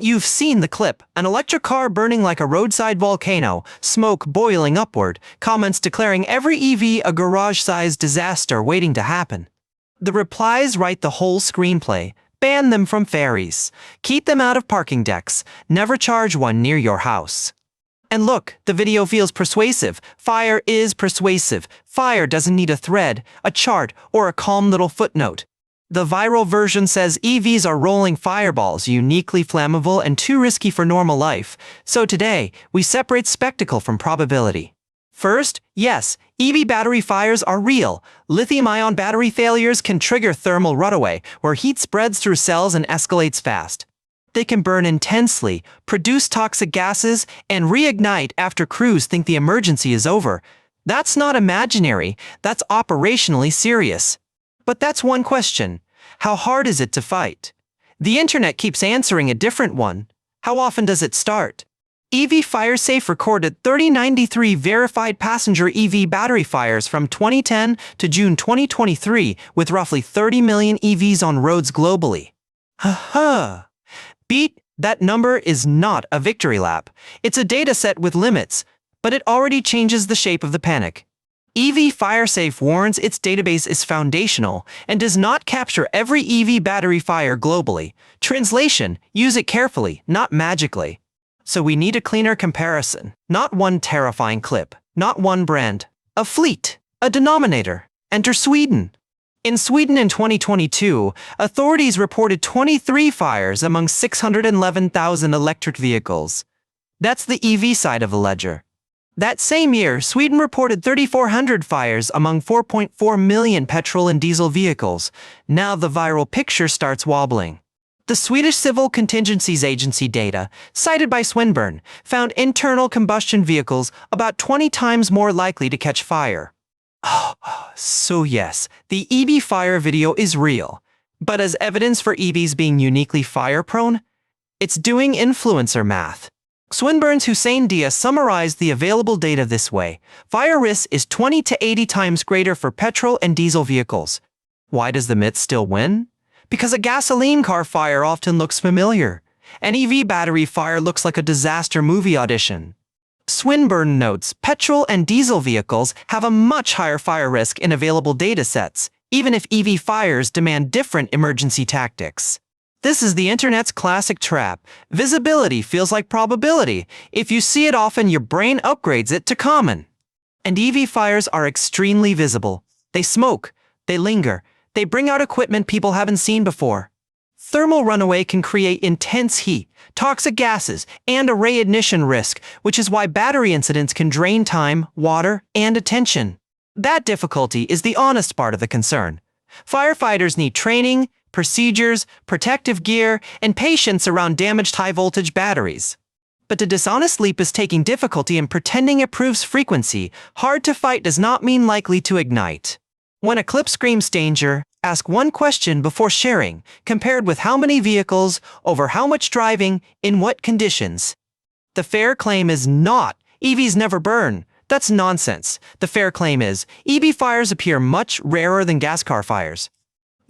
You've seen the clip, an electric car burning like a roadside volcano, smoke boiling upward, comments declaring every EV a garage-sized disaster waiting to happen. The replies write the whole screenplay. Ban them from ferries. Keep them out of parking decks. Never charge one near your house. And look, the video feels persuasive. Fire is persuasive. Fire doesn't need a thread, a chart, or a calm little footnote. The viral version says EVs are rolling fireballs, uniquely flammable and too risky for normal life. So today, we separate spectacle from probability. First, yes, EV battery fires are real. Lithium-ion battery failures can trigger thermal runaway, where heat spreads through cells and escalates fast. They can burn intensely, produce toxic gases, and reignite after crews think the emergency is over. That's not imaginary, that's operationally serious. But that's one question. How hard is it to fight? The internet keeps answering a different one. How often does it start? EV FireSafe recorded 3093 verified passenger EV battery fires from 2010 to June 2023 with roughly 30 million EVs on roads globally. Beat, that number is not a victory lap. It's a dataset with limits, but it already changes the shape of the panic. EV FireSafe warns its database is foundational and does not capture every EV battery fire globally. Translation, use it carefully, not magically. So we need a cleaner comparison. Not one terrifying clip, not one brand. A fleet, a denominator. Enter Sweden. In Sweden in 2022, authorities reported 23 fires among 611,000 electric vehicles. That's the EV side of the ledger. That same year, Sweden reported 3,400 fires among 4.4 million petrol and diesel vehicles. Now the viral picture starts wobbling. The Swedish Civil Contingencies Agency data, cited by Swinburne, found internal combustion vehicles about 20 times more likely to catch fire. So yes, the EV fire video is real. But as evidence for EVs being uniquely fire-prone, it's doing influencer math. Swinburne's Hussein Dia summarized the available data this way. Fire risk is 20 to 80 times greater for petrol and diesel vehicles. Why does the myth still win? Because a gasoline car fire often looks familiar. An EV battery fire looks like a disaster movie audition. Swinburne notes petrol and diesel vehicles have a much higher fire risk in available datasets, even if EV fires demand different emergency tactics. This is the internet's classic trap. Visibility feels like probability. If you see it often, your brain upgrades it to common. And EV fires are extremely visible. They smoke, they linger, they bring out equipment people haven't seen before. Thermal runaway can create intense heat, toxic gases, and a reignition risk, which is why battery incidents can drain time, water, and attention. That difficulty is the honest part of the concern. Firefighters need training, procedures, protective gear, and patience around damaged high-voltage batteries. But the dishonest leap is taking difficulty in pretending it proves frequency. Hard to fight does not mean likely to ignite. When a clip screams danger, ask one question before sharing, compared with how many vehicles, over how much driving, in what conditions. The fair claim is not, EVs never burn. That's nonsense. The fair claim is, EV fires appear much rarer than gas car fires.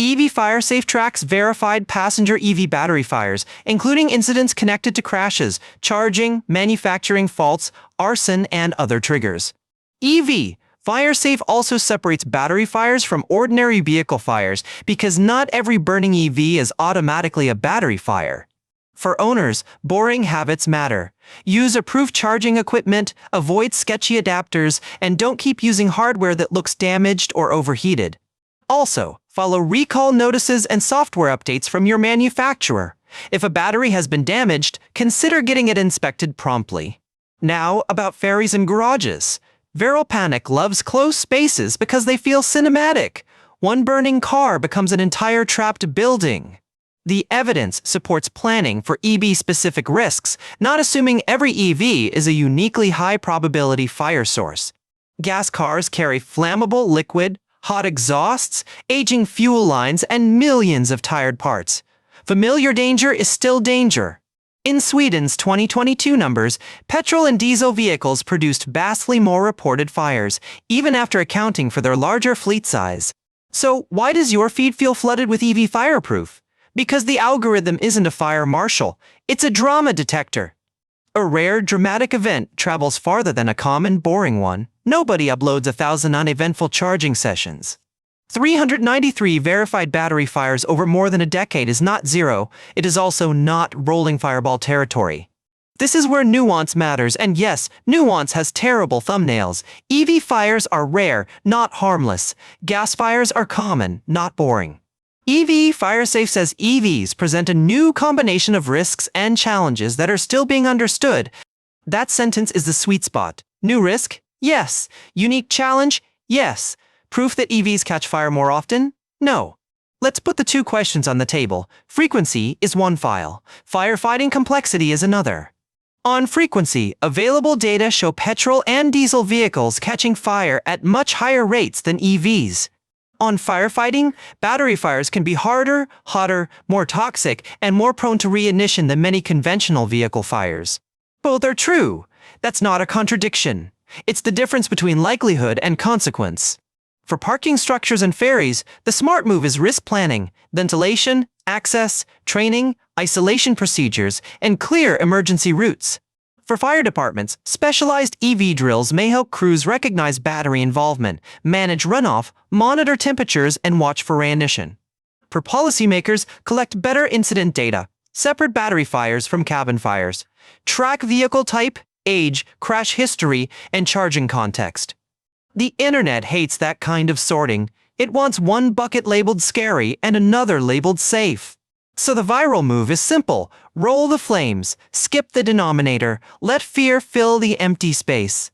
EV FireSafe tracks verified passenger EV battery fires, including incidents connected to crashes, charging, manufacturing faults, arson, and other triggers. EV FireSafe also separates battery fires from ordinary vehicle fires because not every burning EV is automatically a battery fire. For owners, boring habits matter. Use approved charging equipment, avoid sketchy adapters, and don't keep using hardware that looks damaged or overheated. Also, follow recall notices and software updates from your manufacturer. If a battery has been damaged, consider getting it inspected promptly. Now, about ferries and garages. Viral panic loves close spaces because they feel cinematic. One burning car becomes an entire trapped building. The evidence supports planning for EV-specific risks, not assuming every EV is a uniquely high-probability fire source. Gas cars carry flammable liquid, hot exhausts, aging fuel lines, and millions of tired parts. Familiar danger is still danger. In Sweden's 2022 numbers, petrol and diesel vehicles produced vastly more reported fires, even after accounting for their larger fleet size. So why does your feed feel flooded with EV fireproof? Because the algorithm isn't a fire marshal, it's a drama detector. A rare, dramatic event travels farther than a common, boring one. Nobody uploads 1,000 uneventful charging sessions. 393 verified battery fires over more than a decade is not zero. It is also not rolling fireball territory. This is where nuance matters, and yes, nuance has terrible thumbnails. EV fires are rare, not harmless. Gas fires are common, not boring. EV FireSafe says EVs present a new combination of risks and challenges that are still being understood. That sentence is the sweet spot. New risk? Yes. Unique challenge? Yes. Proof that EVs catch fire more often? No. Let's put the two questions on the table. Frequency is one file. Firefighting complexity is another. On frequency, available data show petrol and diesel vehicles catching fire at much higher rates than EVs. On firefighting, battery fires can be harder, hotter, more toxic, and more prone to reignition than many conventional vehicle fires. Both are true. That's not a contradiction. It's the difference between likelihood and consequence. For parking structures and ferries, the smart move is risk planning, ventilation, access, training, isolation procedures, and clear emergency routes. For fire departments, specialized EV drills may help crews recognize battery involvement, manage runoff, monitor temperatures, and watch for reignition. For policymakers, collect better incident data, separate battery fires from cabin fires, track vehicle type, age, crash history, and charging context. The internet hates that kind of sorting. It wants one bucket labeled scary and another labeled safe. So the viral move is simple. Roll the flames, skip the denominator, let fear fill the empty space.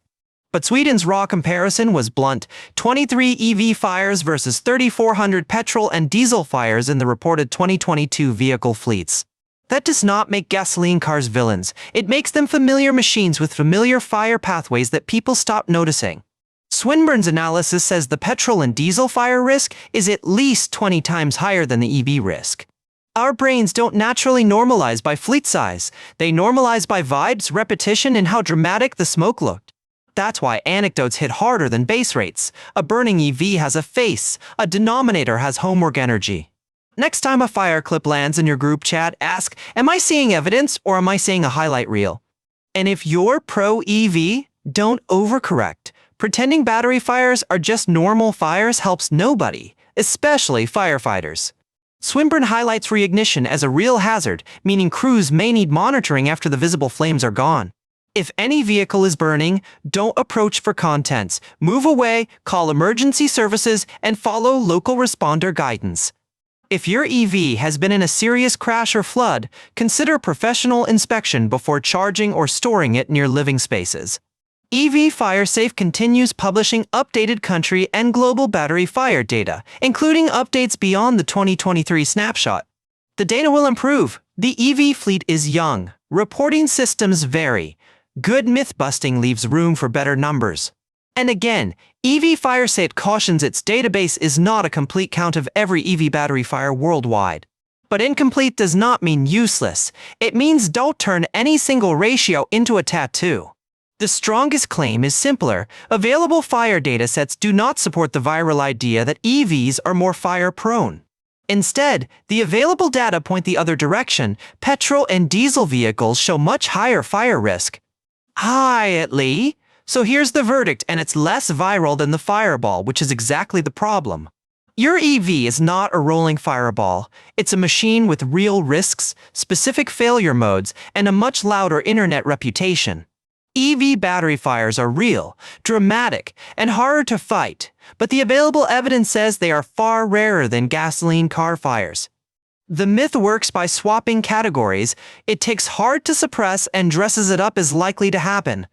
But Sweden's raw comparison was blunt. 23 EV fires versus 3,400 petrol and diesel fires in the reported 2022 vehicle fleets. That does not make gasoline cars villains. It makes them familiar machines with familiar fire pathways that people stop noticing. Swinburne's analysis says the petrol and diesel fire risk is at least 20 times higher than the EV risk. Our brains don't naturally normalize by fleet size. They normalize by vibes, repetition, and how dramatic the smoke looked. That's why anecdotes hit harder than base rates. A burning EV has a face. A denominator has homework energy. Next time a fire clip lands in your group chat, ask, am I seeing evidence or am I seeing a highlight reel? And if you're pro-EV, don't overcorrect. Pretending battery fires are just normal fires helps nobody, especially firefighters. Swinburne highlights reignition as a real hazard, meaning crews may need monitoring after the visible flames are gone. If any vehicle is burning, don't approach for contents. Move away, call emergency services, and follow local responder guidance. If your EV has been in a serious crash or flood, consider professional inspection before charging or storing it near living spaces. EV FireSafe continues publishing updated country and global battery fire data, including updates beyond the 2023 snapshot. The data will improve. The EV fleet is young. Reporting systems vary. Good myth-busting leaves room for better numbers. And again, EV FireSafe cautions its database is not a complete count of every EV battery fire worldwide. But incomplete does not mean useless. It means don't turn any single ratio into a tattoo. The strongest claim is simpler. Available fire datasets do not support the viral idea that EVs are more fire-prone. Instead, the available data point the other direction. Petrol and diesel vehicles show much higher fire risk. Lee. So here's the verdict, and it's less viral than the fireball, which is exactly the problem. Your EV is not a rolling fireball. It's a machine with real risks, specific failure modes, and a much louder internet reputation. EV battery fires are real, dramatic, and harder to fight, but the available evidence says they are far rarer than gasoline car fires. The myth works by swapping categories. It takes hard to suppress and dresses it up as likely to happen.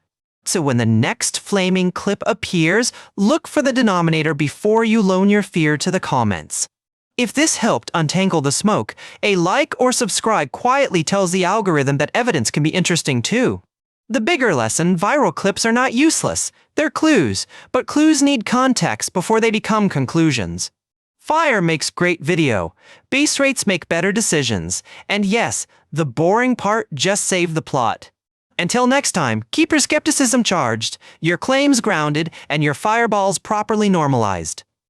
So when the next flaming clip appears, look for the denominator before you loan your fear to the comments. If this helped untangle the smoke, a like or subscribe quietly tells the algorithm that evidence can be interesting too. The bigger lesson, viral clips are not useless. They're clues, but clues need context before they become conclusions. Fire makes great video. Base rates make better decisions. And yes, the boring part just saved the plot. Until next time, keep your skepticism charged, your claims grounded, and your fireballs properly normalized.